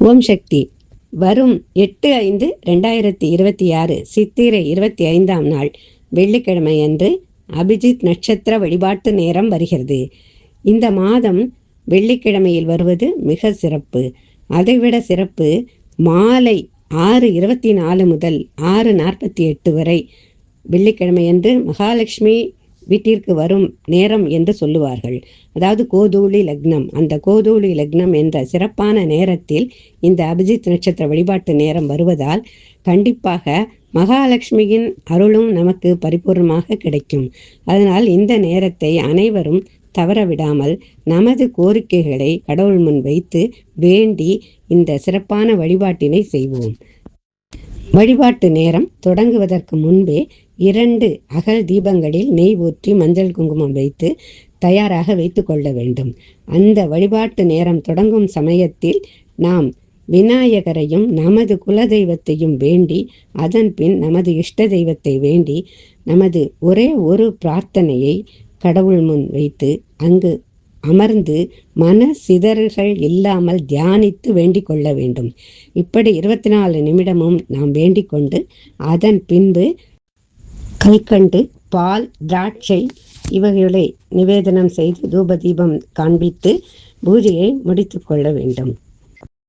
ஓம் சக்தி. வரும் 8/5/2026 சித்திரை 25ஆம் நாள் வெள்ளிக்கிழமை அன்று அபிஜித் நட்சத்திர வழிபாட்டு நேரம் வருகிறது. இந்த மாதம் வெள்ளிக்கிழமையில் வருவது மிக சிறப்பு. அதைவிட சிறப்பு, மாலை 6:24 முதல் 6:48 வரை வெள்ளிக்கிழமையன்று மகாலட்சுமி வீட்டிற்கு வரும் நேரம் என்று சொல்லுவார்கள். அதாவது கோதூளி லக்னம். அந்த கோதூளி லக்னம் என்ற சிறப்பான நேரத்தில் இந்த அபிஜித் நட்சத்திர வழிபாட்டு நேரம் வருவதால் கண்டிப்பாக மகாலட்சுமியின் அருளும் நமக்கு பரிபூர்ணமாக கிடைக்கும். அதனால் இந்த நேரத்தை அனைவரும் தவறவிடாமல் நமது கோரிக்கைகளை கடவுள் முன் வைத்து வேண்டி இந்த சிறப்பான வழிபாட்டினை செய்வோம். வழிபாட்டு நேரம் தொடங்குவதற்கு முன்பே 2 அகல் தீபங்களில் நெய் ஊற்றி மஞ்சள் குங்குமம் வைத்து தயாராக வைத்து கொள்ள வேண்டும். அந்த வழிபாட்டு நேரம் தொடங்கும் சமயத்தில் நாம் விநாயகரையும் நமது குலதெய்வத்தையும் வேண்டி, அதன் பின் நமது இஷ்ட தெய்வத்தை வேண்டி, நமது ஒரே ஒரு பிரார்த்தனையை கடவுள் முன் வைத்து அங்கு அமர்ந்து மன சிதறல்கள் இல்லாமல் தியானித்து வேண்டிக் கொள்ள வேண்டும். இப்படி 24 நிமிடமும் நாம் வேண்டிக் கொண்டு அதன் பின்பு கல்கண்டு, பால், திராட்சை இவைகளை நிவேதனம் செய்து தூப தீபம் காண்பித்து பூஜையை முடித்து கொள்ள வேண்டும்.